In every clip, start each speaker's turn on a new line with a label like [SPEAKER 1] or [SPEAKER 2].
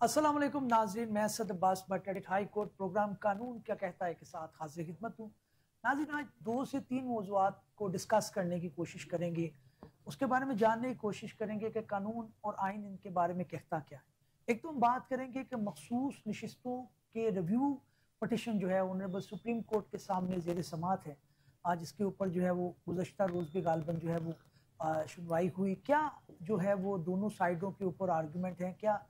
[SPEAKER 1] अस्सलाम वालेकुम नाज़रीन, मैं Saad Abbas Bhatt high court program कानून क्या कहता है के साथ हाजिर खिदमत हूँ। नाज़रीन, आज 2 से 3 मौज़ूआत को डिस्कस करने की कोशिश करेंगे, उसके बारे में जानने की कोशिश करेंगे कि कानून और आइन इनके बारे में कहता क्या है। एक तो हम बात करेंगे कि मखसूस नशिस्तों के रिव्यू पटिशन जो है ऑनरेबल सुप्रीम कोर्ट के सामने ज़ेर समात है। आज इसके ऊपर जो है वो गुज़श्ता रोज़ भी गालबन जो है वो सुनवाई हुई। क्या जो है वो दोनों साइडों के ऊपर आर्गूमेंट है, क्या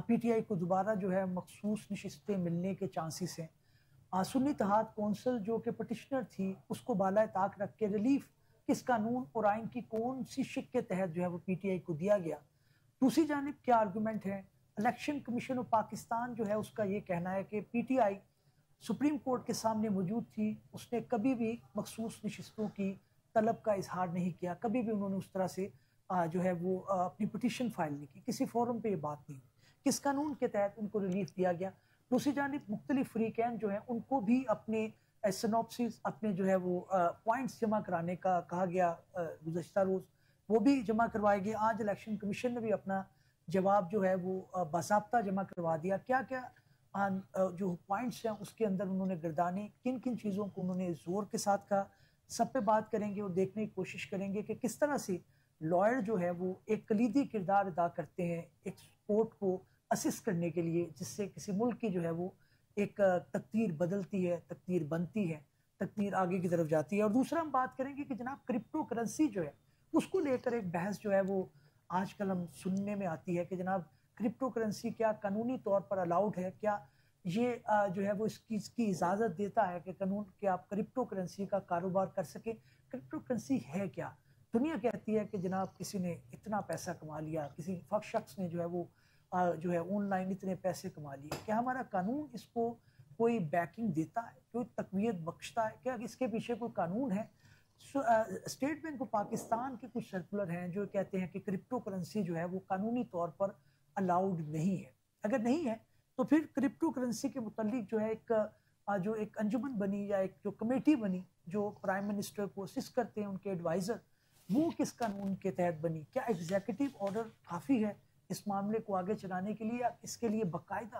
[SPEAKER 1] पीटीआई को दोबारा जो है मखसूस नशिस्तें मिलने के चांसेस हैं। सुन्नी इत्तेहाद कौंसल जो कि पटिशनर थी उसको बाला ताक रख के रिलीफ किस कानून और आइन की कौन सी शिक के तहत जो है वो पीटीआई को दिया गया। दूसरी जानिब क्या आर्गूमेंट है। इलेक्शन कमीशन ऑफ पाकिस्तान जो है उसका ये कहना है कि पीटीआई सुप्रीम कोर्ट के सामने मौजूद थी, उसने कभी भी मखसूस नशिस्तों की तलब का इजहार नहीं किया, कभी भी उन्होंने उस तरह से जो है वो अपनी पटिशन फाइल नहीं की, किसी फोरम पे ये बात नहीं हुई। किस कानून के तहत उनको रिलीफ दिया गया। दूसरी जानिब मुख्तलिफ फ्रीकैन जो है उनको भी अपने सिनॉप्सिस अपने जो है वो पॉइंट्स जमा कराने का कहा गया गुज़श्ता रोज़, वो भी जमा करवाए गए। आज इलेक्शन कमीशन ने भी अपना जवाब जो है वो बासाब्ता जमा करवा दिया। क्या क्या जो पॉइंट्स हैं उसके अंदर उन्होंने गर्दाने, किन किन चीज़ों को उन्होंने जोर के साथ कहा, सब पे बात करेंगे और देखने की कोशिश करेंगे कि किस तरह से लॉयर जो है वो एक कलीदी किरदार अदा करते हैं एक कोर्ट को असिस्ट करने के लिए, जिससे किसी मुल्क की जो है वो एक तकदीर बदलती है, तकदीर बनती है, तकदीर आगे की तरफ जाती है। और दूसरा हम बात करेंगे कि जनाब क्रिप्टो करेंसी जो है उसको लेकर एक बहस जो है वो आजकल हम सुनने में आती है कि जनाब क्रिप्टो करेंसी क्या कानूनी तौर पर अलाउड है, क्या ये जो है वो इसकी इजाज़त देता है कि कानून के आप क्रिप्टो करेंसी का कारोबार कर सके। क्रिप्टो करेंसी है क्या। दुनिया कहती है कि जनाब किसी ने इतना पैसा कमा लिया, किसी शख्स ने जो है वो जो है ऑनलाइन इतने पैसे कमा लिए। क्या हमारा कानून इसको कोई बैकिंग देता है, कोई तकवीत बख्शता है, क्या इसके पीछे कोई कानून है। स्टेट बैंक ऑफ पाकिस्तान के कुछ सर्कुलर हैं जो कहते हैं कि क्रिप्टो करेंसी जो है वो कानूनी तौर पर अलाउड नहीं है। अगर नहीं है तो फिर क्रिप्टो करेंसी के मुतालिक जो है जो एक अंजुमन बनी या एक जो कमेटी बनी जो प्राइम मिनिस्टर को असिस्ट करते हैं उनके एडवाइज़र, वो किस कानून के तहत बनी। क्या एग्जीक्यूटिव ऑर्डर काफ़ी है इस मामले को आगे चलाने के लिए, या इसके लिए बाकायदा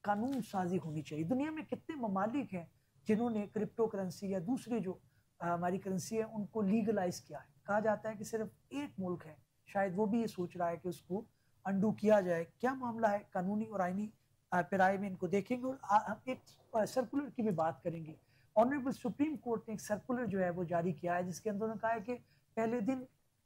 [SPEAKER 1] कानून साजी होनी चाहिए। दुनिया में कितने ममालिक हैं जिन्होंने क्रिप्टो करेंसी या दूसरी जो हमारी करेंसी है उनको लीगलाइज किया है। कहा जाता है कि सिर्फ एक मुल्क है, शायद वो भी ये सोच रहा है कि उसको अंडू किया जाए। क्या मामला है कानूनी और आइनी पिराए में, इनको देखेंगे। और हम एक सर्कुलर की भी बात करेंगे। ऑनरेबल सुप्रीम कोर्ट ने एक सर्कुलर जो है वो जारी किया है जिसके अंदर उन्होंने कहा है कि पहले दिन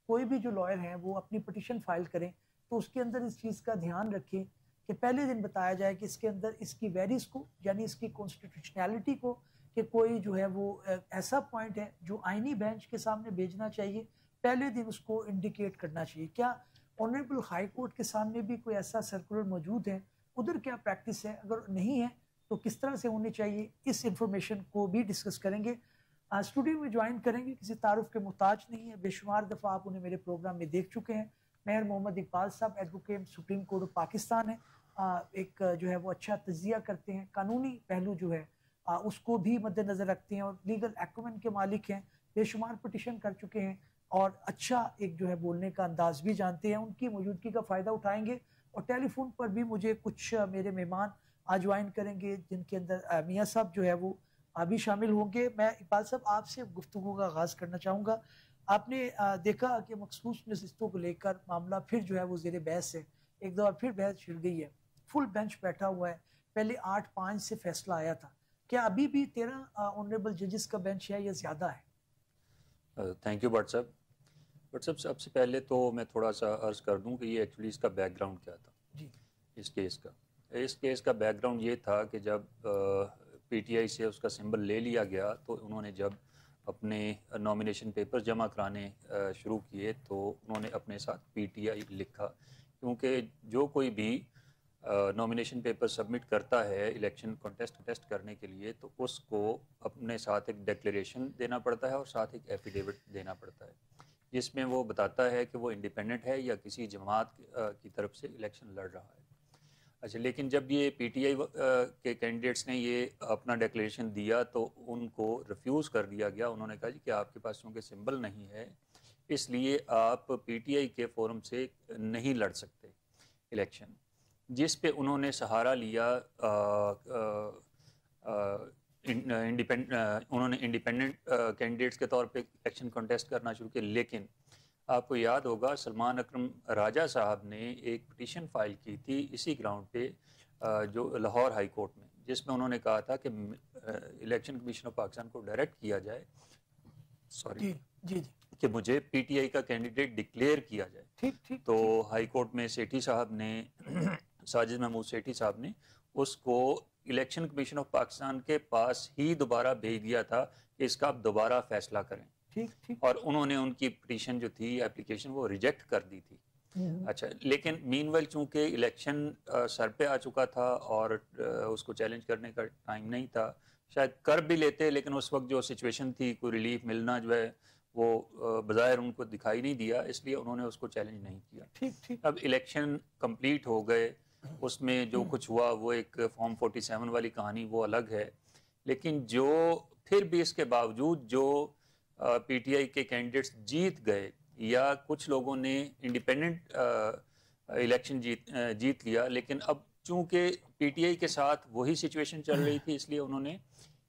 [SPEAKER 1] कोई भी जो लॉयर हैं वो अपनी पिटिशन फाइल करें तो उसके अंदर इस चीज़ का ध्यान रखें कि पहले दिन बताया जाए कि इसके अंदर इसकी वेरिस को यानी इसकी कॉन्स्टिट्यूशनैलिटी को, कि कोई जो है वो ऐसा पॉइंट है जो आईनी बेंच के सामने भेजना चाहिए, पहले दिन उसको इंडिकेट करना चाहिए। क्या ऑनरेबल हाई कोर्ट के सामने भी कोई ऐसा सर्कुलर मौजूद है, उधर क्या प्रैक्टिस है, अगर नहीं है तो किस तरह से होनी चाहिए, इस इंफॉर्मेशन को भी डिस्कस करेंगे। स्टूडियो में ज्वाइन करेंगे, किसी तारुफ के मुहताज नहीं है, बेशुमार दफ़ा आप उन्हें मेरे प्रोग्राम में देख चुके हैं। मेहर मोहम्मद इकबाल साहब advocate supreme court of Pakistan है। एक जो है वो अच्छा तजिया करते हैं, कानूनी पहलू जो है उसको भी मद्देनज़र रखते हैं और लीगल एक्वमेंट के मालिक हैं, बेशुमार पटिशन कर चुके हैं और अच्छा एक जो है बोलने का अंदाज भी जानते हैं। उनकी मौजूदगी का फ़ायदा उठाएंगे और टेलीफोन पर भी मुझे कुछ मेरे मेहमान आज ज्वाइन करेंगे जिनके अंदर मियाँ साहब जो है वो अभी शामिल होंगे। मैं इकबाल साहब आपसे गुफ्तगू का आगाज़ करना चाहूँगा। आपने देखा कि मखसूस नशिस्तों को लेकर मामला फिर जो है वो ज़ेर बहस है, एक दफ़ा फिर बहस छिड़ गई है, फुल बेंच बैठा हुआ है। पहले 8-5 से फैसला आया था, क्या अभी भी 13 ऑनरेबल जजेस का बेंच है या ज़्यादा है?
[SPEAKER 2] थैंक यू भट्ट साहब। भट्ट साहब, सबसे पहले तो मैं थोड़ा सा अर्ज़ कर दूं कि ये एक्चुअली इसका बैकग्राउंड क्या था
[SPEAKER 1] जी।
[SPEAKER 2] इस केस का बैकग्राउंड ये था कि जब पीटीआई से उसका सिंबल ले लिया गया तो उन्होंने जब अपने नॉमिनेशन पेपर जमा कराने शुरू किए तो उन्होंने अपने साथ पीटीआई लिखा, क्योंकि जो कोई भी नॉमिनेशन पेपर सबमिट करता है इलेक्शन कॉन्टेस्ट करने के लिए तो उसको अपने साथ एक डिक्लेरेशन देना पड़ता है और साथ एक एफिडेविट देना पड़ता है जिसमें वो बताता है कि वो इंडिपेंडेंट है या किसी जमात की तरफ से इलेक्शन लड़ रहा है। अच्छा, लेकिन जब ये पीटीआई के कैंडिडेट्स ने ये अपना डिक्लेरेशन दिया तो उनको रिफ्यूज़ कर दिया गया। उन्होंने कहा जी कि आपके पास क्योंकि सिंबल नहीं है इसलिए आप पीटीआई के फोरम से नहीं लड़ सकते इलेक्शन। जिस पे उन्होंने सहारा लिया उन्होंने इंडिपेंडेंट कैंडिडेट्स के तौर पे इलेक्शन कॉन्टेस्ट करना शुरू किया। लेकिन आपको याद होगा सलमान अकरम राजा साहब ने एक पिटीशन फाइल की थी इसी ग्राउंड पे जो लाहौर हाई कोर्ट में, जिसमें उन्होंने कहा था कि इलेक्शन कमीशन ऑफ पाकिस्तान को डायरेक्ट किया जाए
[SPEAKER 1] जी जी
[SPEAKER 2] कि मुझे पीटीआई का कैंडिडेट डिक्लेयर किया जाए।
[SPEAKER 1] ठीक।
[SPEAKER 2] तो हाई कोर्ट में सेठी साहब ने साजिद महमूद सेठी साहब ने उसको इलेक्शन कमीशन ऑफ पाकिस्तान के पास ही दोबारा भेज दिया था कि इसका आप दोबारा फैसला करें।
[SPEAKER 1] ठीक।
[SPEAKER 2] और उन्होंने उनकी पिटीशन जो थी एप्लीकेशन वो रिजेक्ट कर दी थी। अच्छा, लेकिन मीनवेल चूंकि इलेक्शन सर पे आ चुका था और उसको चैलेंज करने का टाइम नहीं था, शायद कर भी लेते, लेकिन उस वक्त जो सिचुएशन थी कोई रिलीफ मिलना जो है वो बज़ाहिर उनको दिखाई नहीं दिया, इसलिए उन्होंने उसको चैलेंज नहीं किया।
[SPEAKER 1] ठीक।
[SPEAKER 2] अब इलेक्शन कंप्लीट हो गए, उसमें जो कुछ हुआ वो एक फॉर्म 47 वाली कहानी वो अलग है। लेकिन जो फिर भी इसके बावजूद जो पीटीआई के कैंडिडेट्स जीत गए या कुछ लोगों ने इंडिपेंडेंट इलेक्शन जीत लिया, लेकिन अब चूंकि पीटीआई के साथ वही सिचुएशन चल रही थी, इसलिए उन्होंने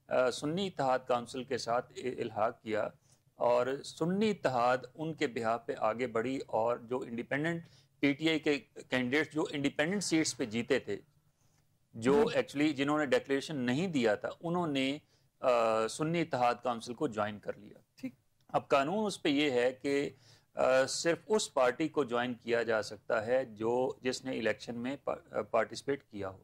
[SPEAKER 2] सुन्नी इत्तेहाद काउंसिल के साथ इल्हाक किया और सुन्नी इत्तेहाद उनके बिहाफ पे आगे बढ़ी और जो इंडिपेंडेंट पीटीआई के कैंडिडेट्स जो इंडिपेंडेंट सीट्स पे जीते थे, जो एक्चुअली जिन्होंने डिक्लेरेशन नहीं दिया था, उन्होंने सुन्नी इत्तेहाद काउंसिल को ज्वाइन कर लिया।
[SPEAKER 1] ठीक।
[SPEAKER 2] अब कानून उस पे ये है कि सिर्फ उस पार्टी को ज्वाइन किया जा सकता है जो जिसने इलेक्शन में पार्टिसिपेट किया हो।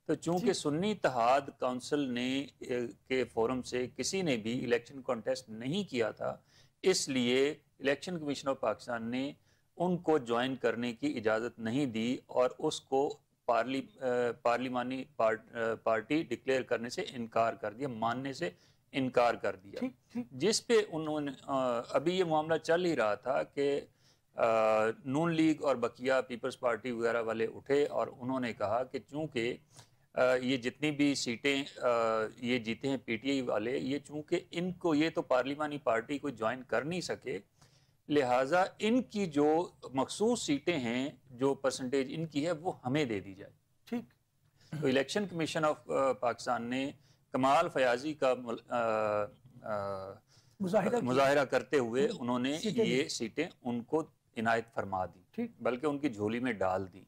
[SPEAKER 2] तो चूंकि सुन्नी इत्तेहाद काउंसिल ने के फोरम से किसी ने भी इलेक्शन कॉन्टेस्ट नहीं किया था, इसलिए इलेक्शन कमीशन ऑफ पाकिस्तान ने उनको ज्वाइन करने की इजाज़त नहीं दी और उसको पार्लिमानी पार्टी डिक्लेयर करने से इनकार कर दिया, मानने से इनकार कर दिया। जिस पे उन्होंने अभी ये मामला चल ही रहा था कि नून लीग और बकिया पीपल्स पार्टी वगैरह वाले उठे और उन्होंने कहा कि चूंकि ये जितनी भी सीटें ये जीते हैं पीटीआई वाले, ये चूंकि इनको ये तो पार्लिमानी पार्टी को ज्वाइन कर नहीं सके, लिहाजा इनकी जो मखसूस सीटें हैं जो परसेंटेज इनकी है वो हमें दे दी जाए।
[SPEAKER 1] ठीक।
[SPEAKER 2] तो इलेक्शन कमीशन ऑफ पाकिस्तान ने कमाल फयाजी का मुजाहिरा करते हुए उन्होंने ये सीटें उनको इनायत फरमा दी, बल्कि उनकी झोली में डाल दी।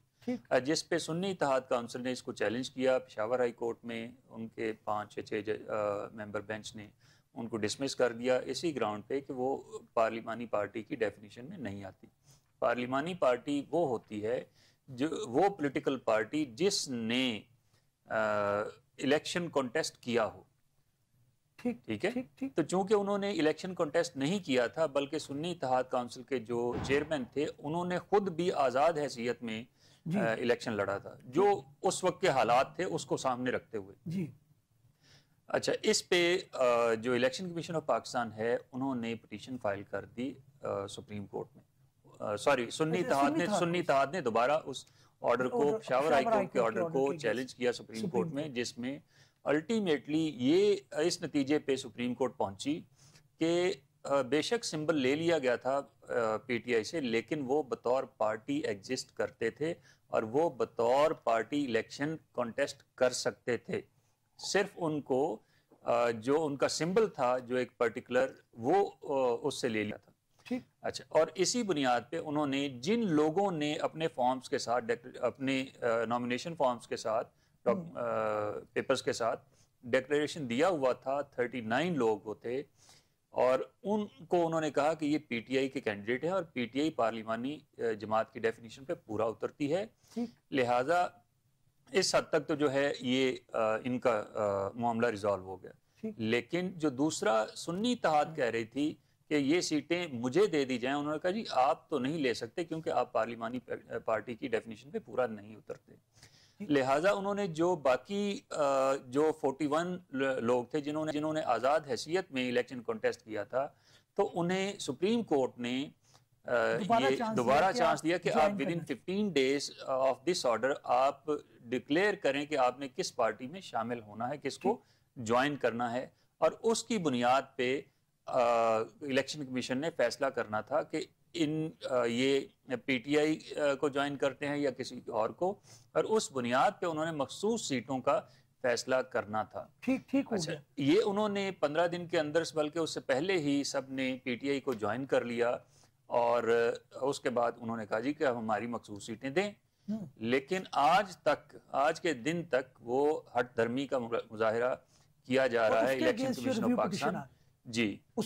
[SPEAKER 2] जिस पे सुन्नी इत्तेहाद काउंसिल ने इसको चैलेंज किया पेशावर हाई कोर्ट में, उनके 5-6 मेंबर बेंच ने उनको डिसमिस कर दिया इसी ग्राउंड पे कि वो पार्लिमानी पार्टी की डेफिनेशन में नहीं आती। पार्लिमानी पार्टी वो होती है जो वो पॉलिटिकल पार्टी जिसने इलेक्शन कॉन्टेस्ट किया हो। ठीक है। तो चूंकि उन्होंने इलेक्शन कॉन्टेस्ट नहीं किया था, बल्कि सुन्नी इत्तेहाद काउंसिल के जो चेयरमैन थे उन्होंने खुद भी आज़ाद हैसियत में इलेक्शन लड़ा था, जो उस वक्त के हालात थे उसको सामने रखते हुए।
[SPEAKER 1] जी।
[SPEAKER 2] अच्छा, इस पे जो इलेक्शन कमीशन ऑफ पाकिस्तान है उन्होंने पिटीशन फाइल कर दी सुप्रीम कोर्ट में। सॉरी, सुन्नी इत्तेहाद ने दोबारा उस ऑर्डर को, पेशावर हाई कोर्ट के ऑर्डर को चैलेंज किया सुप्रीम कोर्ट में, जिसमें अल्टीमेटली ये इस नतीजे पे सुप्रीम कोर्ट पहुंची कि बेशक सिंबल ले लिया गया था पीटीआई से, लेकिन वो बतौर पार्टी एग्जिस्ट करते थे और वो बतौर पार्टी इलेक्शन कॉन्टेस्ट कर सकते थे। सिर्फ उनको जो उनका सिंबल था जो एक पर्टिकुलर वो उससे ले लिया था।
[SPEAKER 1] ठीक।
[SPEAKER 2] अच्छा, और इसी बुनियाद पे उन्होंने जिन लोगों ने अपने फॉर्म्स के साथ, अपने नॉमिनेशन फॉर्म्स के साथ, पेपर्स के साथ डिक्लेरेशन दिया हुआ था, 39 लोग होते, और उनको उन्होंने कहा कि ये पीटीआई के कैंडिडेट हैं और पीटीआई पार्लिमानी जमात की डेफिनेशन पे पूरा उतरती है, लिहाजा इस हद तक तो जो है ये इनका मामला रिजॉल्व हो गया। लेकिन जो दूसरा सुन्नी इत्तेहाद कह रही थी कि ये सीटें मुझे दे दी जाएं, उन्होंने कहा जी आप तो नहीं ले सकते क्योंकि आप पार्लिमानी पार्टी की डेफिनेशन पे पूरा नहीं उतरते। लिहाजा उन्होंने जो बाकी जो 41 लोग थे जिन्होंने आज़ाद हैसियत में इलेक्शन कॉन्टेस्ट किया था, तो उन्हें सुप्रीम कोर्ट ने दोबारा चांस दिया कि आप with in 15 days of this order आप डिक्लेयर करें कि आपने किस पार्टी में शामिल होना है, किसको ज्वाइन करना है, और उसकी बुनियाद पे इलेक्शन कमीशन ने फैसला करना था कि ये पीटीआई को ज्वाइन करते हैं या किसी और को, और उस बुनियाद पे उन्होंने मखसूस सीटों का फैसला करना था।
[SPEAKER 1] ठीक ठीक हो
[SPEAKER 2] अच्छा,
[SPEAKER 1] गया।
[SPEAKER 2] ये उन्होंने 15 दिन के अंदर, बल्कि उससे पहले ही सब ने पीटीआई को ज्वाइन कर लिया, और उसके बाद उन्होंने कहा जी कि अब हमारी मखसूस सीटें दें। लेकिन आज के दिन तक वो हट धर्मी का मुजाहिरा किया जा रहा है इलेक्शन कमीशन ऑफ पाकिस्तान जी,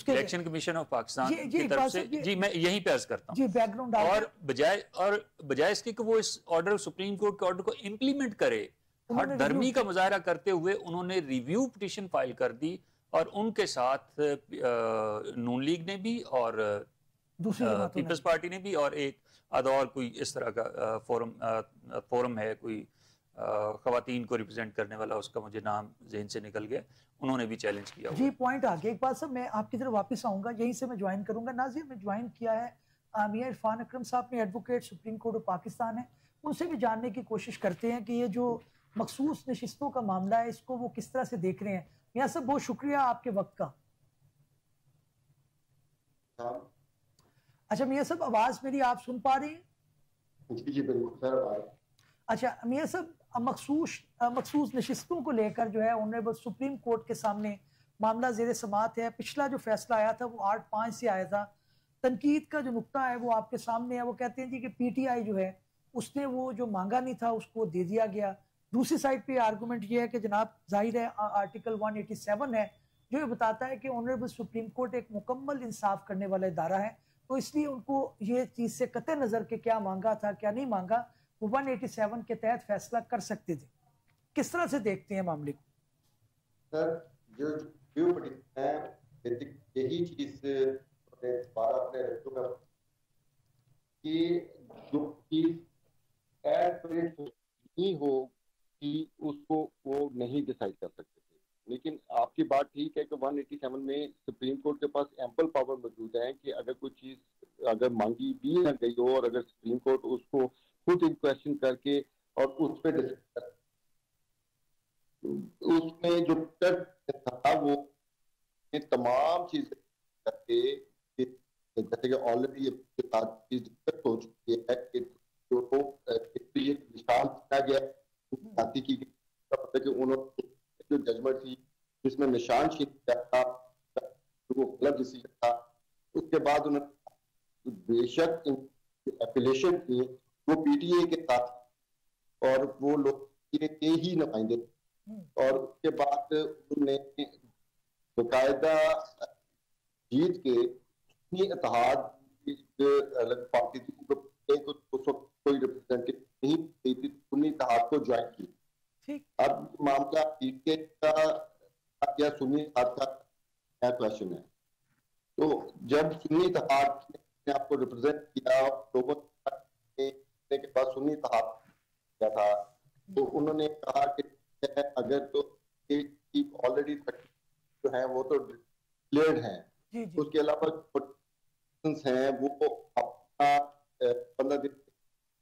[SPEAKER 2] इलेक्शन कमीशन ऑफ पाकिस्तान की तरफ से। जी, मैं यहीं पे अर्ज करता हूँ बैकग्राउंड, और बजाय इसके कि वो इस ऑर्डर, सुप्रीम कोर्ट के ऑर्डर को इम्प्लीमेंट करे, हट धर्मी का मुजाहरा करते हुए उन्होंने रिव्यू पिटीशन फाइल कर दी, और उनके साथ नून लीग ने भी और पीपल्स पार्टी ने भी, और एक और कोई इस तरह का फोरम है कोई खवातीन को रिप्रेजेंट करने वाला, उसका मुझे नाम ज़हन से निकल गया, उन्होंने भी चैलेंज किया
[SPEAKER 1] जी। पॉइंट आ गया। एक बात सर, मैं आपकी तरफ वापस आऊंगा, यहीं से मैं ज्वाइन करूंगा। नाज़िर, मैं ज्वाइन किया है मियां इरफान अकरम साहब ने, advocate supreme court of Pakistan है, उनसे भी जानने की कोशिश करते हैं कि ये जो मखसूस नशिस्तों का मामला है, इसको वो किस तरह से देख रहे हैं। मियां साहब, बहुत शुक्रिया आपके वक्त का। अच्छा मियां साहब, आवाज मेरी आप सुन पा रहे हैं?
[SPEAKER 3] जी बिल्कुल सर।
[SPEAKER 1] अच्छा मियां साहब, मखसूस नशिस्तों को लेकर जो है ऑनरेबल सुप्रीम कोर्ट के सामने मामला ज़ेर समात है। पिछला जो फैसला आया था वो 8-5 से आया था। तनकीद का जो नुक्ता है वो आपके सामने है। वो कहते हैं जी कि पीटीआई जो है उसने वो जो मांगा नहीं था उसको दे दिया गया। दूसरी साइड पे आर्गूमेंट ये है कि जनाब जाहिर है आर्टिकल 187 है जो ये बताता है कि ऑनरेबल सुप्रीम कोर्ट एक मुकम्मल इंसाफ करने वाला इदारा है, तो इसलिए उनको ये चीज़ से कतई नज़र के क्या मांगा था क्या नहीं मांगा, वो 187 के तहत फैसला कर सकते थे। किस तरह से देखते हैं मामले को?
[SPEAKER 3] सर, जो व्यू पिटीशन है यही चीज दोबारा अपने रखूंगा कि जो चीज नहीं हो कि उसको वो नहीं डिसाइड कर सकते थे। लेकिन आपकी बात ठीक है कि 187 में सुप्रीम कोर्ट के पास एम्पल पावर मौजूद है कि अगर कोई चीज अगर मांगी भी ना गई हो और अगर सुप्रीम कोर्ट उसको खुद इन क्वेश्चन करके और उस पर उसमें जो था वो तमाम चीजें करके, जैसे कि ऑलरेडी ये चीज हो चुकी है कि जो निशान किया गया जाति की कि उन्होंने जो जजमेंट थी जिसमें निशान छीन किया था वो गलत डिसीजन था। उसके बाद उन्होंने बेशक एफिलिएशन थी वो पीटीए के साथ और वो लोग के ही नुमाइंदे, और उसके बाद उन्होंने बाकायदा जीत के इत्तेहाद अलग पार्टी थी कोई रिप्रेजेंटेटिव नहीं थी, सुन्नी इत्तेहाद को ज्वाइन की। अब मामला पीटीए का या सुन्नी इत्तेहाद का क्या क्वेश्चन है, तो जब सुन्नी इत्तेहाद ने आपको रिप्रेजेंट किया लोगों के बाद सुन्नी इत्तेहाद किया था, तो उन्होंने कहा कि अगर तो ऑलरेडी जो है वो तो डिक्लेयर्ड है, उसके अलावा हैं वो अपना 15 दिन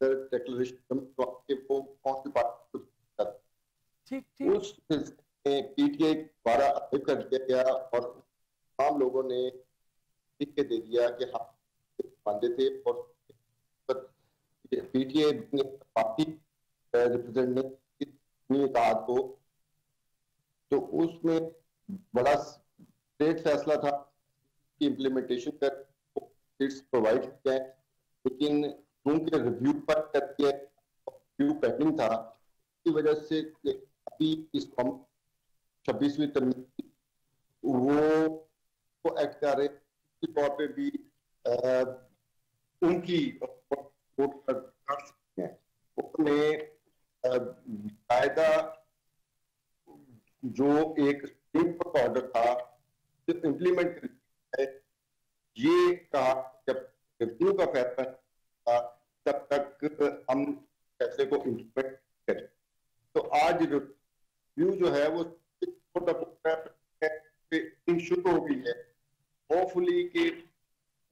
[SPEAKER 3] डिक्लेरेशन वो कौन सी बात उस पीटीआई द्वारा अप्रूव कर दिया गया और तमाम लोगों ने लिख के दे दिया कि हाँ मानते थे, और पीटीआई पार्टी रिप्रेजेंट को, तो उसमें बड़ा स्टेट फैसला था कि इम्प्लीमेंटेशन कर प्रोवाइड किया है, लेकिन क्योंकि रिव्यू पर करके रिव्यू पेंडिंग था की वजह से अभी इस 26वीं तरमीम वो एक्ट कर रहे के तौर पे भी उनकी वोट कर सकते हैं। उसने कायदा जो एक सुप्रीम ऑर्डर था जो इम्प्लीमेंट है, ये कहा जब रिव्यू का फैसला था तब तक हम फैसले को इम्प्लीमेंट करें। तो आज रिव्यू जो है वो शुरू हो गई है। होपफुली के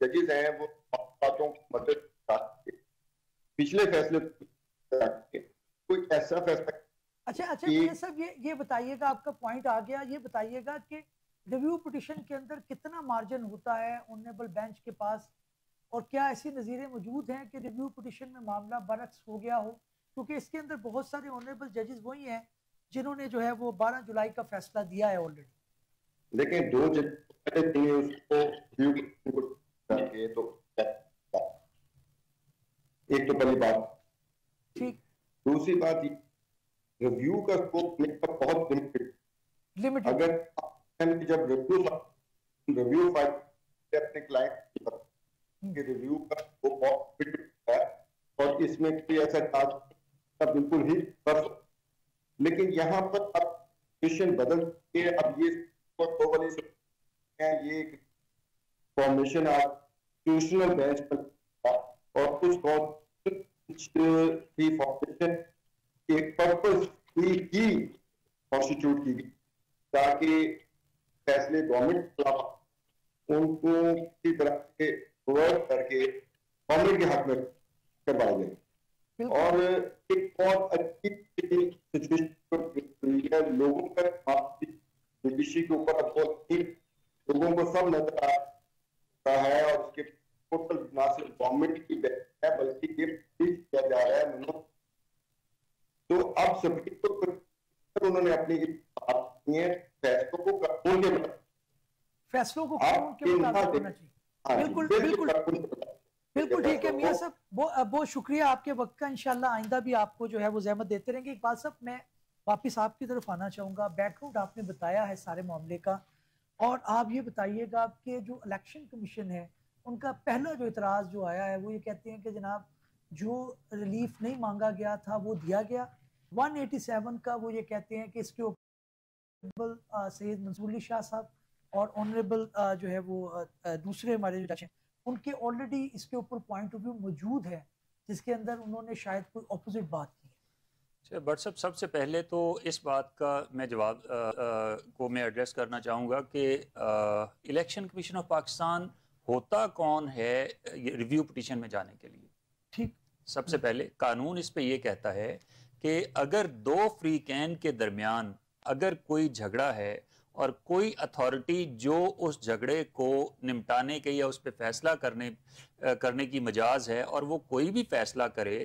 [SPEAKER 3] जजेस हैं वो बातों की मदद करके पिछले फैसले कोई ऐसा फैसला।
[SPEAKER 1] अच्छा ये सब ये बताइएगा, आपका पॉइंट आ गया। ये बताइएगा कि रिव्यू पिटिशन के अंदर कितना मार्जिन होता है ऑनरेबल बेंच के पास, और क्या ऐसी नज़ीरें मौजूद हैं कि रिव्यू पिटिशन में मामला बरक्स हो गया हो, क्योंकि इसके अंदर बहुत सारे ऑनरेबल जजेस वही हैं जिन्होंने जो है वो 12 जुलाई का फैसला दिया है ऑलरेडी।
[SPEAKER 3] लेकिन दो जज उसको रिव्यू करके, तो एक तो पहली बात
[SPEAKER 1] ठीक।
[SPEAKER 3] दूसरी बात, रिव्यू का स्कोप बहुत लिमिटेड। अगर जब रिव्यू फाइल अपने क्लाइंट के रिव्यू का स्कोप बहुत लिमिटेड है, और इसमें कोई ऐसा टास्क बिल्कुल ही कर, लेकिन यहाँ पर अब क्वेश्चन बदल के अब ये एक फॉर्मेशन कॉन्स्टिट्यूशनल बेंच पर, और कुछ फॉर्मेशन एक पर्पस की कॉन्स्टिट्यूट की गई ताकि फैसले गवर्नमेंट के खिलाफ उनको की तरह से वर्क करके गवर्नमेंट के हक में करवाए गए। और एक बहुत अच्छी सिचुएशन है, लोगों का जुडिशरी के ऊपर लोगों को सब नजर आ रहा है, और उसके टोटल ना सिर्फ गवर्नमेंट की है बल्कि ये किया जा रहा है। तो अब सुप्रीम कोर्ट उन्होंने अपनी
[SPEAKER 1] फैसलों को कानून के मुताबिक होना चाहिए। बिल्कुल बिल्कुल बिल्कुल ठीक है मियां साहब, बहुत शुक्रिया आपके वक्त का। इंशाल्लाह आइंदा भी आपको जो है वो जहमत देते रहेंगे। इकबाल साहब, मैं वापस आपकी तरफ आना चाहूँगा। बैकग्राउंड आपने बताया है सारे मामले का, और आप ये बताइएगा कि जो इलेक्शन कमीशन है उनका पहला जो इतराज़ जो आया है वो ये कहते हैं कि जनाब जो रिलीफ नहीं मांगा गया था वो दिया गया। 187 का वो ये कहते हैं कि इसके ऊपर सैयद मंसूर अली शाह साहब और ऑनरेबल जो है वो दूसरे हमारे जो जज हैं उनके ऑलरेडी इसके ऊपर पॉइंट ऑफ व्यू मौजूद है, जिसके अंदर उन्होंने शायद कोई ऑपोजिट बात की है।
[SPEAKER 2] बट सबसे पहले तो इस बात का मैं जवाब को मैं एड्रेस करना चाहूँगा कि इलेक्शन कमीशन ऑफ पाकिस्तान होता कौन है रिव्यू पिटीशन में जाने के लिए।
[SPEAKER 1] ठीक,
[SPEAKER 2] सबसे पहले कानून इस पे ये कहता है कि अगर दो फ्री कैन के दरमियान अगर कोई झगड़ा है और कोई अथॉरिटी जो उस झगड़े को निपटाने के या उस पर फैसला करने की मजाज है और वो कोई भी फैसला करे,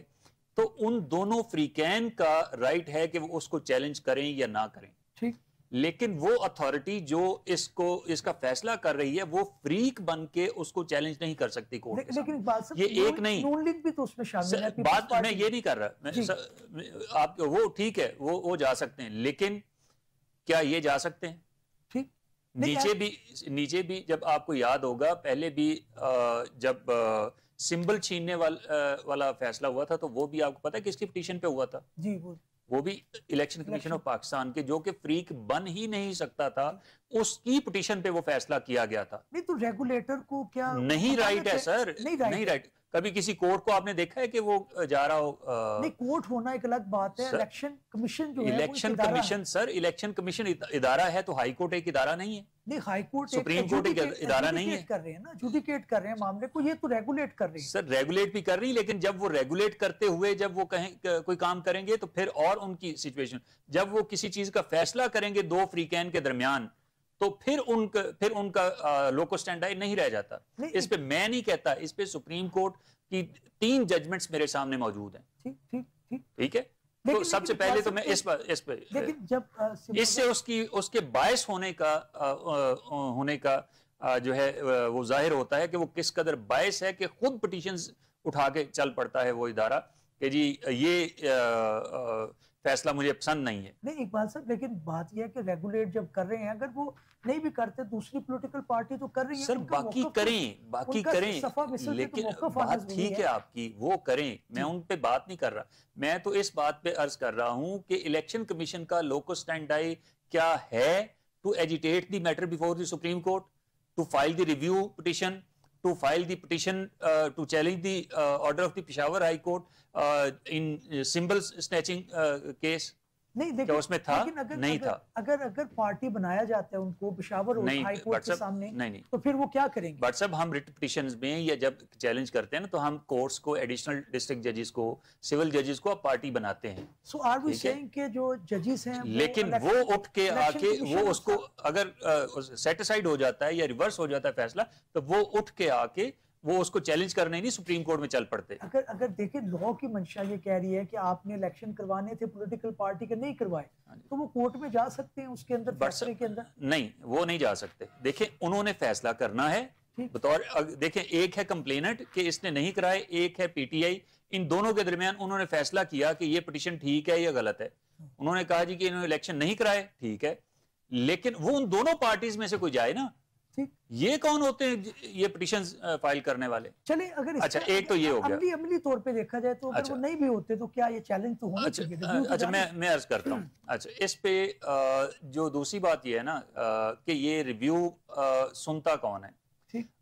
[SPEAKER 2] तो उन दोनों फ्रीकैन का राइट है कि वो उसको चैलेंज करें या ना करें।
[SPEAKER 1] ठीक,
[SPEAKER 2] लेकिन वो अथॉरिटी जो इसका फैसला कर रही है वो फ्रीक बन के उसको चैलेंज नहीं कर सकती कोर्ट।
[SPEAKER 1] लेकिन
[SPEAKER 2] ये एक नहीं,
[SPEAKER 1] नून लीग भी तो उसमें शामिल है।
[SPEAKER 2] बात मैं ये नहीं कर रहा, आप वो ठीक है वो जा सकते हैं, लेकिन क्या ये जा सकते हैं?
[SPEAKER 1] ठीक,
[SPEAKER 2] नीचे भी जब आपको याद होगा पहले भी जब सिंबल छीनने वाला फैसला हुआ था तो वो भी आपको पता है किसकी पिटीशन पे हुआ था?
[SPEAKER 1] जी,
[SPEAKER 2] वो भी इलेक्शन कमीशन ऑफ पाकिस्तान के, जो कि फ्रीक बन ही नहीं सकता था, उसकी पिटीशन पे वो फैसला किया गया था।
[SPEAKER 1] नहीं तो रेगुलेटर को क्या
[SPEAKER 2] नहीं राइट है सर, नहीं राइट। कभी किसी कोर्ट को आपने देखा है कि वो जा रहा हो?
[SPEAKER 1] नहीं, कोर्ट होना एक अलग बात है। इलेक्शन कमीशन जो है,
[SPEAKER 2] election commission sir, election commission इदारा है तो हाई कोर्ट एक इदारा नहीं है।
[SPEAKER 1] नहीं, हाई कोर्ट
[SPEAKER 2] सुप्रीम कोर्ट एक इदारा नहीं है।
[SPEAKER 1] कर रहे हैं ना, जुडिकेट कर रहे हैं मामले को, ये तो रेगुलेट कर रहे हैं।
[SPEAKER 2] सर रेगुलेट भी कर रही है, लेकिन जब वो रेगुलेट करते हुए जब वो कहें कोई काम करेंगे तो फिर और उनकी सिचुएशन, जब वो किसी चीज का फैसला करेंगे दो फ्रीकैन के दरमियान, तो फिर उनका लोको स्टैंडाई नहीं रह जाता। इस पे मैं नहीं कहता, इस पे सुप्रीम कोर्ट की 3 जजमेंट्स मेरे सामने मौजूद हैं। ठीक है। तो सबसे पहले तो मैं इस पे
[SPEAKER 1] लेकिन जब
[SPEAKER 2] इससे उसके बायस होने का जो है वो जाहिर होता है कि वो किस कदर बायस है कि खुद पिटीशंस उठा के चल पड़ता है वो इदारा कि जी ये फैसला मुझे पसंद नहीं है।
[SPEAKER 1] नहीं इकबाल साहब, लेकिन बात यह है कि रेगुलेट जब कर रहे हैं, अगर वो नहीं भी करते दूसरी पॉलिटिकल पार्टी तो कर रही है।
[SPEAKER 2] सर बाकी करें, लेकिन बात ठीक है आपकी, वो करें, मैं उन पे बात नहीं कर रहा। मैं तो इस बात पे अर्ज कर रहा हूं कि इलेक्शन कमीशन का लोको स्टैंडाई क्या है to agitate the matter before the supreme court, to file the review petition, to file the petition to challenge the order of the Peshawar High Court in symbol snatching case.
[SPEAKER 1] नहीं
[SPEAKER 2] क्या उसमें था?
[SPEAKER 1] लेकिन अगर
[SPEAKER 2] नहीं था।
[SPEAKER 1] अगर पार्टी बनाया जाता है उनको पेशावर और हाई कोर्ट के सामने,
[SPEAKER 2] नहीं,
[SPEAKER 1] तो फिर वो क्या करेंगे?
[SPEAKER 2] बट साहब हम रिट पिटिशंस में या जब चैलेंज करते हैं ना, तो हम कोर्ट्स को, एडिशनल डिस्ट्रिक्ट जजेस को, सिविल जजेस को पार्टी बनाते हैं।
[SPEAKER 1] सो आर वी सेइंग कि जो जजेस हैं
[SPEAKER 2] लेकिन वो उठ के आके वो उसको अगर सेट असाइड हो जाता है या रिवर्स हो जाता है फैसला, तो वो उठ के आके वो उसको चैलेंज करने नहीं सुप्रीम कोर्ट में चल पड़ते।
[SPEAKER 1] अगर देखें लॉ की मंशा ये कह रही है कि आपने इलेक्शन करवाने थे पॉलिटिकल पार्टी के, नहीं करवाए, तो वो कोर्ट में जा सकते हैं उसके अंदर, फैसले के अंदर?
[SPEAKER 2] नहीं, वो नहीं जा सकते। देखें उन्होंने फैसला करना है बतौर, देखें एक है कंप्लेनेंट कि इसने नहीं कराए, एक है पीटीआई, इन दोनों के दरमियान उन्होंने फैसला किया कि ये पिटीशन ठीक है या गलत है। उन्होंने कहा जी कि इन्होंने इलेक्शन नहीं कराए, ठीक है, लेकिन वो उन दोनों पार्टीज में से कोई जाए ना। ये कौन होते हैं ये पिटीशंस फाइल करने वाले?
[SPEAKER 1] चले अगर
[SPEAKER 2] अच्छा, एक तो ये हो गया।
[SPEAKER 1] अमली तौर पे देखा जाए तो अगर वो नहीं भी होते तो क्या ये चैलेंज तो होना चाहिए?
[SPEAKER 2] अच्छा, मैं अर्ज करता हूँ। अच्छा, इस पे जो दूसरी बात ये है ना कि ये रिव्यू सुनता कौन है?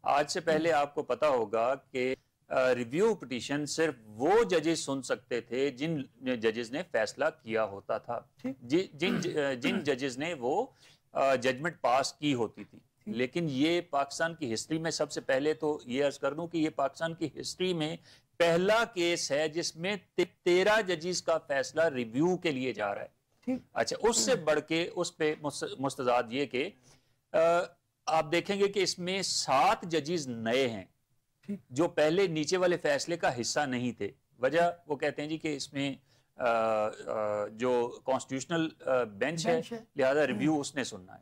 [SPEAKER 2] आज से पहले आपको पता होगा कि रिव्यू पिटीशन सिर्फ वो जजेस सुन सकते थे जिन जजेस ने फैसला किया होता था, जिन जजेस ने वो जजमेंट पास की होती थी। लेकिन ये पाकिस्तान की हिस्ट्री में, सबसे पहले तो ये अर्ज कर दूं कि ये पाकिस्तान की हिस्ट्री में पहला केस है जिसमें 13 जजेस का फैसला रिव्यू के लिए जा रहा है। अच्छा, उससे बढ़ के उस पे मुस्तजाद ये कि आप देखेंगे कि इसमें 7 जजेस नए हैं जो पहले नीचे वाले फैसले का हिस्सा नहीं थे। वजह वो कहते हैं जी कि इसमें जो कॉन्स्टिट्यूशनल बेंच है, लिहाजा रिव्यू उसने सुनना है।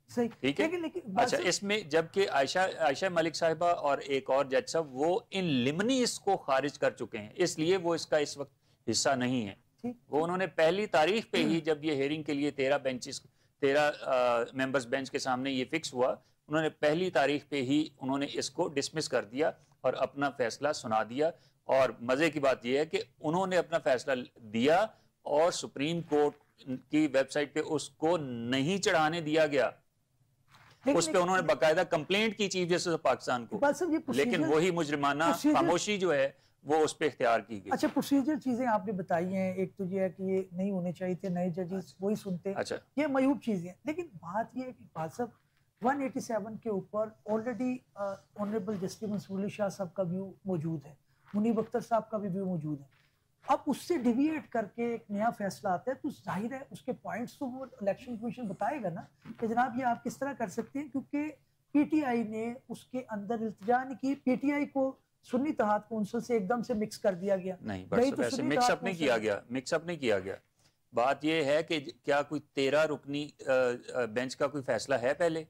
[SPEAKER 2] ठीक है, लेकिन अच्छा, इसमें जबकि आयशा मलिक साहिबा और एक और जज साहब वो इन लिमनी इसको खारिज कर चुके हैं, इसलिए वो इसका इस वक्त हिस्सा नहीं है। वो उन्होंने पहली तारीख पे ही, जब ये हेयरिंग के लिए 13 मेंबर्स बेंच के सामने ये फिक्स हुआ, उन्होंने पहली तारीख पे ही उन्होंने इसको डिसमिस कर दिया और अपना फैसला सुना दिया। और मजे की बात यह है कि उन्होंने अपना फैसला दिया और सुप्रीम कोर्ट की वेबसाइट पे उसको नहीं चढ़ाने दिया गया। उस पे उन्होंने बाकायदा कंप्लेंट की चीफ जस्टिस पाकिस्तान को, लेकिन वही मुजरिमाना खामोशी जो है वो उस पे इख्तियार की गई।
[SPEAKER 1] अच्छा, प्रोसीजर चीजें आपने बताई हैं, एक तो ये है कि ये नहीं होने चाहिए थे, नए जजेस वही सुनते। अच्छा, ये मयूब चीजें हैं, लेकिन बात ये है कि साहब 187 के ऊपर already honourable justice Mansoor Ali Shah साहब का व्यू मौजूद है, मुनीब अख्तर साहब का भी व्यू मौजूद है। अब उससे डिविएट करके एक नया फैसला आता है तो जाहिर है उसके पॉइंट्स तो वो इलेक्शन कमीशन बताएगा ना कि जनाब ये आप किस तरह कर सकते हैं, क्योंकि पीटीआई ने उसके अंदर इल्तिजा नहीं की, पीटीआई को सुन्नी इत्तेहाद कौंसिल से एकदम से मिक्स कर दिया गया।
[SPEAKER 2] नहीं, वैसे मिक्सअप नहीं किया गया, मिक्सअप नहीं किया गया। बात ये है कि क्या कोई 13 रुकनी बेंच का कोई फैसला है पहले?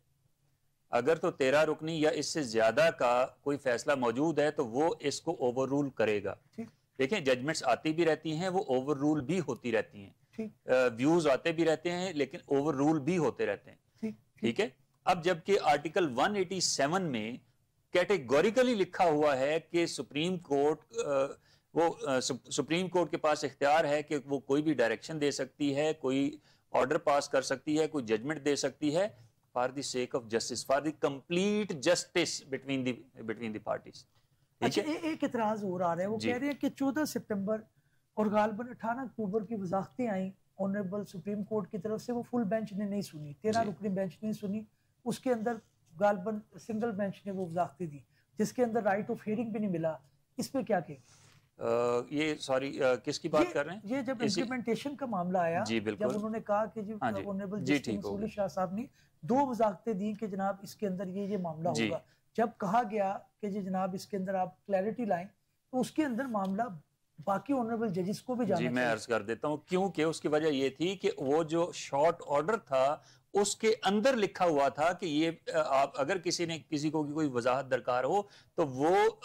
[SPEAKER 2] अगर तो 13 रुकनी या इससे ज्यादा का कोई फैसला मौजूद है तो वो इसको ओवर रूल करेगा। देखें, जजमेंट्स आती भी रहती हैं, वो ओवर रूल भी होती रहती हैं, व्यूज आते भी रहते हैं, लेकिन ओवर रूल भी होते रहते हैं। ठीक है, अब जबकि आर्टिकल 187 में कैटेगोरिकली लिखा हुआ है कि सुप्रीम कोर्ट के पास इख्तियार है कि वो कोई भी डायरेक्शन दे सकती है, कोई ऑर्डर पास कर सकती है, कोई जजमेंट दे सकती है for the sake of justice, for the complete justice between the parties.
[SPEAKER 1] अच्छा, एक इतराज और आ रहा है, वो कह रहे हैं कि 14 सितंबर और गालबन 18 अक्टूबर की वजाहतें आई ऑनरेबल सुप्रीम कोर्ट की तरफ से, वो फुल बेंच ने नहीं सुनी, 13 रुकनी बेंच ने सुनी, उसके अंदर गालबन सिंगल बेंच ने वो वजाहतें दी जिसके अंदर राइट ऑफ हियरिंग भी नहीं मिला। इस पे क्या कहें?
[SPEAKER 2] ये सॉरी किसकी बात कर रहे हैं?
[SPEAKER 1] ये जब इम्प्लीमेंटेशन का मामला आया, जब उन्होंने कहा कि जी ऑनरेबल जस्टिस मंसूर अली शाह साहब ने 2 वजाहतें दी कि जनाब इसके अंदर ये मामला होगा, जब कहा गया कि जी जनाब इसके अंदर आप क्लैरिटी लाएं, तो उसके अंदर मामला बाकी ऑनरेबल जजेस को भी जाना चाहिए।
[SPEAKER 2] मैं अर्ज कर देता हूं, क्योंकि उसकी वजह ये थी कि वो जो शॉर्ट ऑर्डर था उसके अंदर लिखा हुआ था कि ये आप अगर किसी को कोई वजाहत दरकार हो तो वो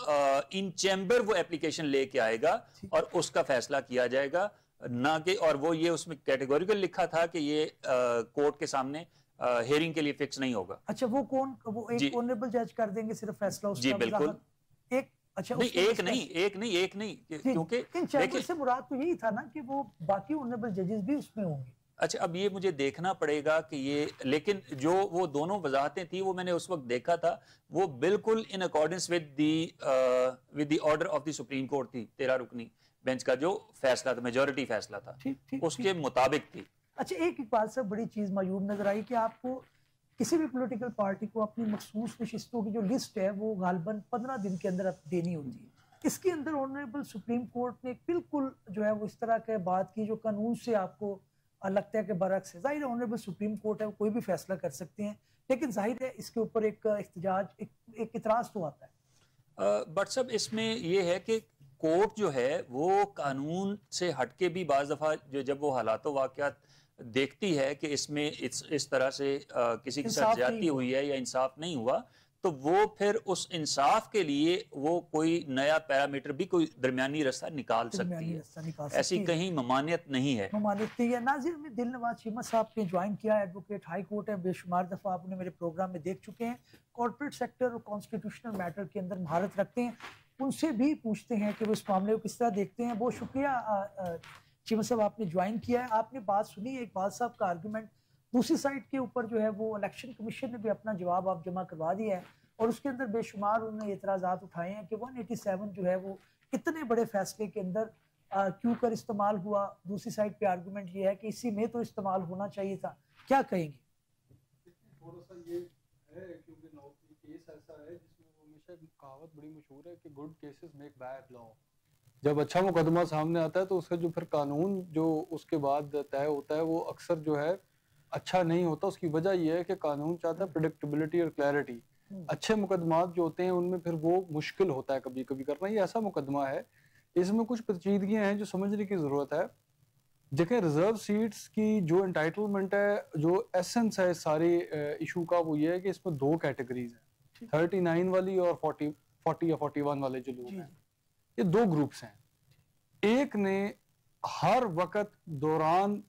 [SPEAKER 2] इन चैम्बर वो एप्लीकेशन लेके आएगा और उसका फैसला किया जाएगा, ना कि, और वो ये उसमें कैटेगोरिकल लिखा था कि ये कोर्ट के सामने हेयरिंग के लिए फिक्स नहीं होगा।
[SPEAKER 1] अच्छा, वो कौन, वो एक ऑनरेबल जज कर देंगे सिर्फ फैसला उसका?
[SPEAKER 2] जी बिल्कुल,
[SPEAKER 1] एक, अच्छा
[SPEAKER 2] नहीं, एक नहीं, क्योंकि
[SPEAKER 1] इन चैम्बर से मुराद तो यही था ना कि वो बाकी ऑनरेबल जजेस भी उसमें होंगे।
[SPEAKER 2] अच्छा, अब ये मुझे देखना पड़ेगा कि ये, लेकिन जो वो दोनों वजाहतें थी वो मैंने उस वक्त देखा था, वो बिल्कुल in accordance with the order of the supreme court थी, 13 रुकनी। बेंच का जो फैसला था, मेजोरिटी फैसला था, उसके मुताबिक थी।
[SPEAKER 1] अच्छा, एक बात से बड़ी चीज मायूब नजर आई कि आपको किसी भी पॉलिटिकल पार्टी को अपनी मखसूस नशिस्तों की जो लिस्ट है वो गालबन 15 दिन के अंदर देनी होती है। इसके अंदर ऑनरेबल सुप्रीम कोर्ट ने बिल्कुल जो है वो इस तरह के बात की जो कानून से आपको लगता है कि बरअक्स है। जाहिर है ऑनरेबल सुप्रीम कोर्ट है, कोई भी फैसला कर सकते हैं, लेकिन जाहिर है इसके ऊपर एक इख्तिजाज, एक इतराज तो आता है।
[SPEAKER 2] बट सब इसमें यह है कि कोर्ट जो है वो कानून से हटके भी बाज़ दफ़ा जो जब वो हालातों वाक़यात देखती है कि इसमें इस तरह से किसी के साथ ज्यादती हुई है या इंसाफ नहीं हुआ, तो वो फिर उस इंसाफ के लिए वो कोई नया पैरामीटर भी कोई दरमियानी रास्ता निकाल सकती है। ऐसी कहीं ममानियत नहीं है।
[SPEAKER 1] ममानियत नहीं है। नाज़िर में दिल नवाज चीमा साहब ने ज्वाइन किया, एडवोकेट हाई कोर्ट है, बेशुमार दफ़ा आपने मेरे प्रोग्राम में देख चुके हैं, कॉर्पोरेट सेक्टर और कॉन्स्टिट्यूशनल मैटर के अंदर महारत रखते हैं। उनसे भी पूछते हैं कि वो इस मामले को किस तरह देखते हैं। बहुत शुक्रिया चीमा साहब, आपने ज्वाइन किया है, आपने बात सुनी है इकबाल साहब का आर्गूमेंट। दूसरी साइड के ऊपर जो है वो इलेक्शन कमीशन ने भी अपना जवाब आप जमा करवा दिया है और उसके अंदर बेशुमार उन्होंने एतराज़ात उठाए हैं कि 187 जो है वो इतने बड़े फैसले के अंदर क्यों कर इस्तेमाल हुआ। दूसरी साइड पे आर्गूमेंट ये है कि इसी में तो इस्तेमाल होना चाहिए था। क्या कहेंगे?
[SPEAKER 4] थोड़ा सा ये है क्योंकि केस ऐसा है जिसमें हमेशा कहावत बड़ी मशहूर है कि good cases make bad law. जब अच्छा मुकदमा सामने आता है तो उसका जो फिर कानून जो उसके बाद तय होता है वो अक्सर जो है अच्छा नहीं होता। उसकी वजह यह है कि कानून चाहता है प्रेडिक्टेबिलिटी और क्लैरिटी। अच्छे मुकदमात जो होते हैं उनमें फिर वो मुश्किल होता है कभी कभी करना। ये ऐसा मुकदमा है, इसमें कुछ पेचीदगियां हैं जो समझने की जरूरत है। देखें, रिजर्व सीट्स की जो एंटाइटलमेंट है, जो एसेंस है सारे इशू का, वो ये है कि इसमें दो कैटेगरीज हैं, 39 वाली और 40 या 41 वाले जो लोग हैं, ये दो ग्रुप्स हैं। एक ने हर वक्त दौरान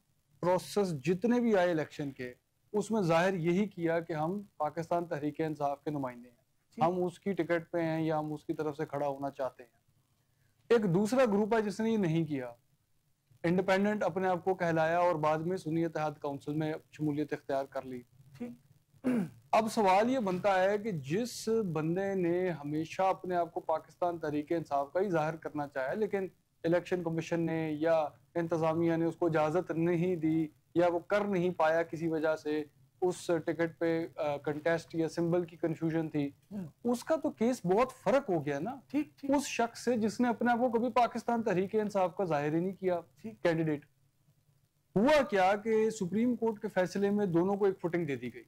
[SPEAKER 4] प्रोसेस जितने भी आए इलेक्शन के, उसमें जाहिर यही किया कि हम पाकिस्तान तहरीक इंसाफ के नुमाइंदे हैं, हम उसकी टिकट पे हैं या हम उसकी तरफ से खड़ा होना चाहते हैं। एक दूसरा ग्रुप है जिसने ये नहीं किया, इंडिपेंडेंट अपने आप को कहलाया और बाद में सुन्नी इत्तेहाद काउंसिल में शमूलियत इख्तियार कर ली। अब सवाल ये बनता है कि जिस बंदे ने हमेशा अपने आप को पाकिस्तान तहरीक इंसाफ का ही जाहिर करना चाहा, लेकिन इलेक्शन कमीशन ने या इंतजामिया ने उसको इजाजत नहीं दी या वो कर नहीं पाया किसी वजह से, उस टिकट पे कंटेस्ट या सिंबल की कंफ्यूजन थी, उसका तो केस बहुत फर्क हो गया ना उस शख्स से जिसने अपने आप को कभी पाकिस्तान तहरीक इंसाफ का जाहिर ही नहीं किया कैंडिडेट। हुआ क्या कि सुप्रीम कोर्ट के फैसले में दोनों को एक फुटिंग दे दी गई,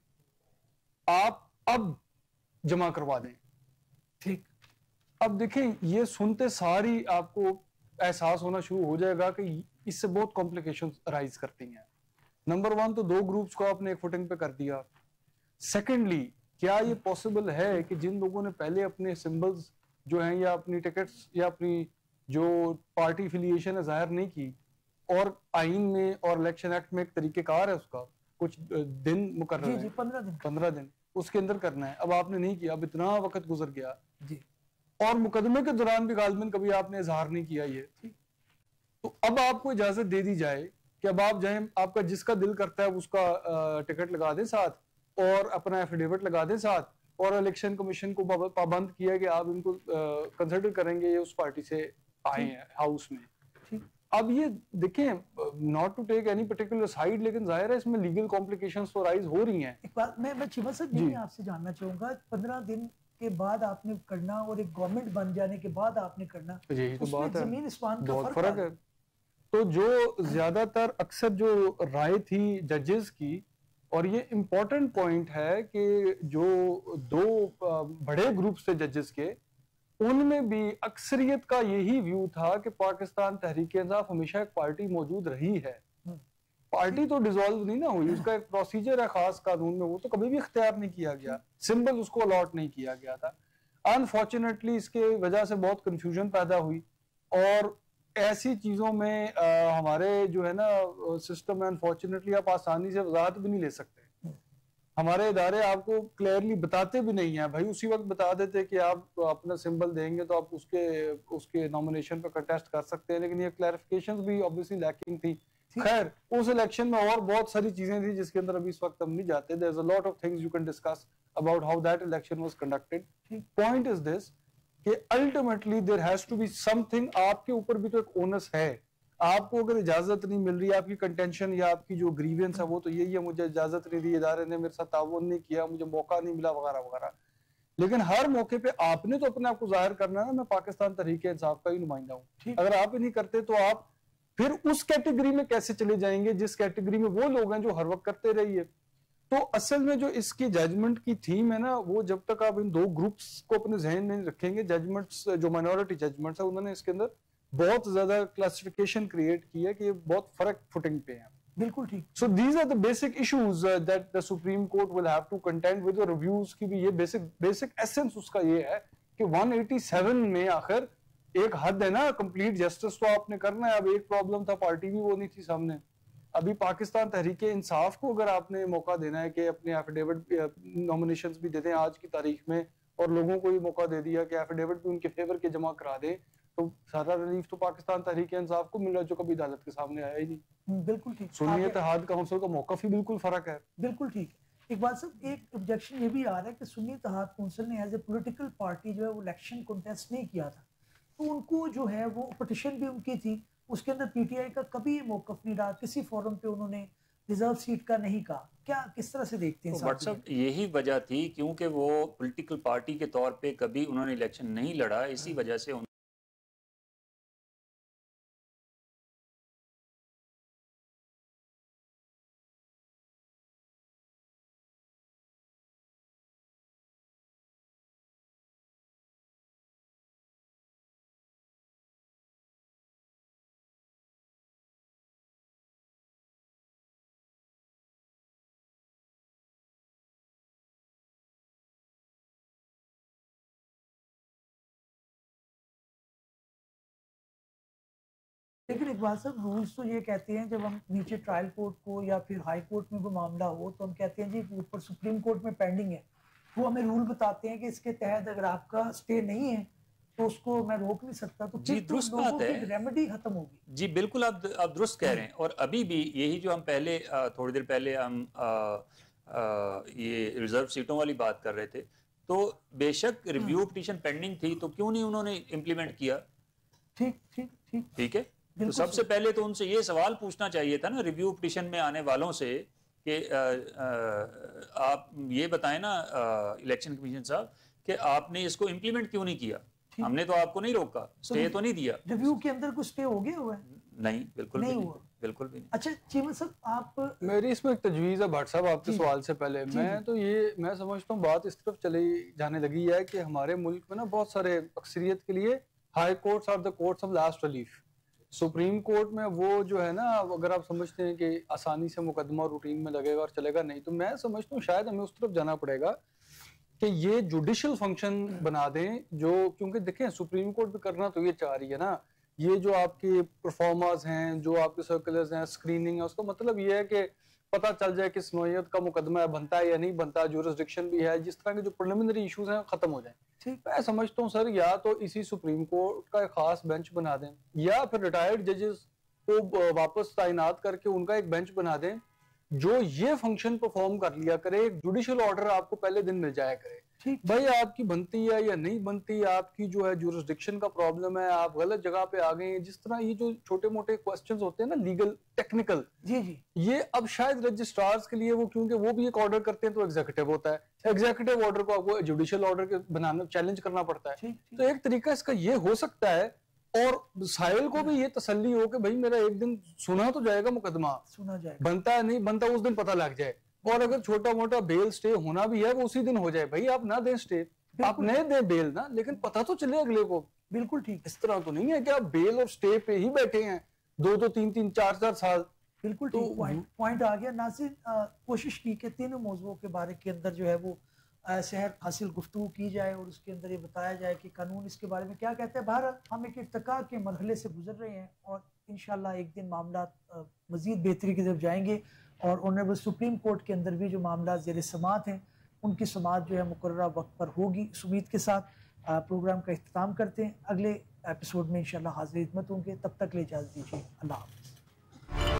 [SPEAKER 4] आप अब जमा करवा दें। ठीक, अब देखें, ये सुनते सारी आपको एहसास होना शुरू हो जाएगा कि इससे बहुत कॉम्प्लिकेशंस अराइज करती हैं। नंबर वन तो दो ग्रुप्स को आपने एक फुटिंग पे कर दिया। सेकेंडली, क्या ये पॉसिबल है कि जिन लोगों ने पहले अपने सिंबल्स जो हैं या अपनी टिकट्स या अपनी जो पार्टी एफिलिएशन है जाहिर नहीं की, और आइन में और इलेक्शन एक्ट में एक तरीकेकार है उसका, कुछ दिन मुकर्रर है, 15 दिन उसके अंदर करना है, अब आपने नहीं किया, अब इतना वक्त गुजर गया जी, और मुकदमे के दौरान भी गालबन कभी आपने इजहार नहीं किया ये, तो अब आपको इजाजत दे दी जाए कि अब आप जाए, आपका जिसका दिल करता है उसका टिकट लगा दे साथ और अपना एफिडेविट लगा दे साथ, और इलेक्शन कमीशन को पाबंद किया कि आप इनको कंसिडर करेंगे ये उस पार्टी से आए हैं हाउस में। अब ये देखें, not to take any particular side, लेकिन जाहिर है इसमें लीगल कॉम्प्लिकेशंस तो राइज हो रही हैं।
[SPEAKER 1] एक बात मैं चीमा साहब ये आपसे जानना चाहूंगा, 15 दिन के बाद आपने करना और एक गवर्नमेंट बन जाने के बाद आपने करना,
[SPEAKER 4] यही तो बात है,
[SPEAKER 1] जमीन आसमान का
[SPEAKER 4] बहुत फर्क है। तो जो ज्यादातर अक्सर जो राय थी जजेस की, और ये इम्पोर्टेंट पॉइंट है कि जो दो बड़े ग्रुप थे जजेस के, उनमें भी अक्सरियत का यही व्यू था कि पाकिस्तान तहरीक इंसाफ हमेशा एक पार्टी मौजूद रही है, पार्टी तो डिसॉल्व नहीं ना हुई, उसका एक प्रोसीजर है खास कानून में, वो तो कभी भी इख्तियार नहीं किया गया, सिंबल उसको अलॉट नहीं किया गया था। अनफॉर्चुनेटली इसके वजह से बहुत कंफ्यूजन पैदा हुई, और ऐसी चीजों में हमारे जो है ना सिस्टम में अनफॉर्चुनेटली आप आसानी से वजाहत भी नहीं ले सकते। हमारे इदारे आपको क्लियरली बताते भी नहीं है, भाई उसी वक्त बता देते कि आप अपना सिंबल देंगे तो आप उसके नॉमिनेशन पे कंटेस्ट कर सकते हैं, लेकिन ये क्लैरिफिकेशंस भी ऑब्वियसली लैकिंग थी। खैर, उस इलेक्शन में और बहुत सारी चीजें थी जिसके अंदर अभी इस वक्त हम नहीं जाते। There is a lot of things you can discuss about how that election was conducted. Point is this कि ultimately there has to be something, आपके ऊपर भी तो एक ओनस है। आपको अगर इजाजत नहीं मिल रही, आपकी कंटेंशन या आपकी जो ग्रीवियंस है वो तो यही है, मुझे इजाजत नहीं दी, इदारे ने मेरे साथ ताउन नहीं किया, मुझे मौका नहीं मिला वगैरह वगैरह। लेकिन हर मौके पे आपने तो अपने आप को जाहिर करना है, मैं पाकिस्तान तहरीक इंसाफ का ही नुमाइंदा हूँ। अगर आप ही नहीं करते तो आप फिर उस कैटेगरी में कैसे चले जाएंगे जिस कैटेगरी में वो लोग हैं जो हर वक्त करते रहिए। तो असल में जो इसकी जजमेंट की थीम है ना, वो जब तक आप इन दो ग्रुप्स को अपने जहन में रखेंगे, जजमेंट्स जो माइनॉरिटी जजमेंट्स है उन्होंने इसके अंदर बहुत ज्यादा क्लासिफिकेशन क्रिएट की है कि ये बहुत फर्क फुटिंग पे है।
[SPEAKER 1] बिल्कुल ठीक।
[SPEAKER 4] So these are the basic issues that the supreme court will have to contend with. Reviews की भी ये बेसिक एसेंस उसका ये है कि 187 में आखिर एक हद है ना, कंप्लीट जस्टिस तो आपने करना है। अब एक प्रॉब्लम था, पार्टी भी वो नहीं थी सामने। अभी पाकिस्तान तहरीक इंसाफ को अगर आपने मौका देना है कि अपने एफिडेविट नॉमिनेशंस भी दे दें आज की तारीख में, और लोगों को ये मौका दे दिया कि एफिडेविट भी उनके फेवर के जमा करा दें, तो सारा रिलीफ तो पाकिस्तान तहरीक इंसाफ को मिल रहा है जो कभी अदालत के सामने आया ही नहीं।
[SPEAKER 1] बिल्कुल ठीक।
[SPEAKER 4] सुन्नी इत्तेहाद काउंसिल का मौकफ ही बिल्कुल फर्क है।
[SPEAKER 1] बिल्कुल ठीक। एक बात सर, एक ऑब्जेक्शन ये भी आ रहा है कि सुन्नी इत्तेहाद काउंसिल ने एज ए पॉलिटिकल पार्टी जो है वो इलेक्शन कॉन्टेस्ट नहीं किया था, तो उनको जो है वो पिटिशन भी उनकी थी, उसके अंदर पीटीआई का कभी मौकफ नहीं रहा, किसी फोरम पे उन्होंने रिजर्व सीट का नहीं कहा। क्या किस तरह से देखते हैं?
[SPEAKER 2] व्हाट्सएप यही वजह थी क्योंकि वो पॉलिटिकल पार्टी के तौर पे कभी उन्होंने इलेक्शन नहीं लड़ा, इसी वजह से
[SPEAKER 1] लेकिन एक बात सर, रूल्स तो ये कहते हैं जब हम नीचे ट्रायल कोर्ट को या फिर हाई कोर्ट में कोई मामला हो तो हम कहते हैं जी ऊपर सुप्रीम कोर्ट में पेंडिंग है, वो हमें रूल बताते हैं कि इसके तहत अगर आपका स्टे नहीं है तो उसको मैं रोक नहीं सकता। तो
[SPEAKER 2] जी दुरुस्त बात है,
[SPEAKER 1] रेमेडी खत्म होगी।
[SPEAKER 2] जी बिल्कुल आप दुरुस्त कह रहे हैं। और अभी भी यही जो हम पहले थोड़ी देर पहले हम ये रिजर्व सीटों वाली बात कर रहे थे, तो बेशक रिव्यू पिटीशन पेंडिंग थी तो क्यों नहीं उन्होंने इम्प्लीमेंट किया?
[SPEAKER 1] ठीक ठीक ठीक
[SPEAKER 2] ठीक है। तो सबसे पहले तो उनसे ये सवाल पूछना चाहिए था ना रिव्यू पिटीशन में आने वालों से कि आप ये बताएं ना इलेक्शन कमीशन साहब कि आपने इसको इम्प्लीमेंट क्यों नहीं किया? हमने तो आपको नहीं रोका, स्टे तो नहीं दिया।
[SPEAKER 1] रिव्यू के अंदर कुछ स्टे हो गया हुआ है?
[SPEAKER 2] नहीं, बिल्कुल नहीं हुआ, बिल्कुल भी नहीं।
[SPEAKER 1] अच्छा चीमन साहब, आप
[SPEAKER 4] मेरी इसमें एक तजवीज़ है भट्ट साहब आपके सवाल से पहले। मैं समझता हूँ बात इस तरफ चली जाने लगी है कि हमारे मुल्क में ना बहुत सारे अक्सरियत के लिए high courts are the courts of last relief. Supreme court में वो जो है ना, अगर आप समझते हैं कि आसानी से मुकदमा रूटीन में लगेगा और चलेगा, नहीं तो मैं समझता हूँ शायद हमें उस तरफ जाना पड़ेगा कि ये जुडिशल फंक्शन बना दें जो, क्योंकि देखें सुप्रीम कोर्ट भी करना तो ये चाह रही है ना, ये जो आपके परफॉर्मर्स हैं, जो आपके सर्कुलर्स हैं, स्क्रीनिंग है, उसका मतलब ये है कि पता चल जाए किस नौयत का मुकदमा बनता है या नहीं बनता, जुरिस्डिक्शन भी है, जिस तरह के जो प्रिलिमिनरी इश्यूज हैं खत्म हो जाए। ठीक, मैं समझता हूँ सर या तो इसी सुप्रीम कोर्ट का एक खास बेंच बना दें या फिर रिटायर्ड जजेस को वापस तैनात करके उनका एक बेंच बना दें जो ये फंक्शन परफॉर्म कर लिया करे। एक जुडिशियल ऑर्डर आपको पहले दिन मिल जाया करे, ठीक भाई आपकी बनती है या नहीं बनती, आपकी जो है जुरिस्डिक्शन का प्रॉब्लम है, आप गलत जगह पे आ गए हैं। जिस तरह ये जो छोटे मोटे क्वेश्चंस होते हैं ना लीगल टेक्निकल, जी जी, ये अब शायद रजिस्ट्रार्स के लिए वो, क्योंकि वो भी एक ऑर्डर करते हैं तो एग्जीक्यूटिव होता है, एग्जीक्यूटिव ऑर्डर को आपको जुडिशियल ऑर्डर के बनाना चैलेंज करना पड़ता है। तो एक तरीका इसका ये हो सकता है, और साहिल को भी ये तसल्ली हो कि भाई मेरा एक दिन सुना तो जाएगा, मुकदमा सुना जाएगा, बनता है नहीं बनता उस दिन पता लग जाए, और अगर छोटा मोटा बेल स्टे होना भी है वो उसी दिन हो जाए। भाई आप ना दें स्टे, आप नहीं दें बेल ना, लेकिन पता तो चले अगले को। बिल्कुल ठीक, इस तरह तो नहीं है कि आप बेल और स्टे पे ही बैठे हैं 2-2, 3-3, 4-4 साल। बिल्कुल ठीक, पॉइंट आ गया। नाज़रीन, कोशिश की कि तीनों मौज़ूओं के बारे के अंदर जो है वो शहर हासिल गुफ्तगू की जाए और उसके अंदर ये बताया जाए कि कानून इसके बारे में क्या कहते हैं। बहरहाल हम एक इर्तिका के मरहले से गुजर रहे हैं और इंशाल्लाह एक दिन मामला मज़ीद बेहतरी की तरफ जाएंगे और ऑनरेबल सुप्रीम कोर्ट के अंदर भी जो मामला ज़ेर समाअत हैं उनकी समाअत जो है मुकर्ररा वक्त पर होगी। इस उम्मीद के साथ प्रोग्राम का इख्तिताम करते हैं। अगले एपिसोड में इंशाल्लाह हाज़िर खिदमत होंगे, तब तक ले इजाज़त दीजिए। अल्लाह हाफ़िज़।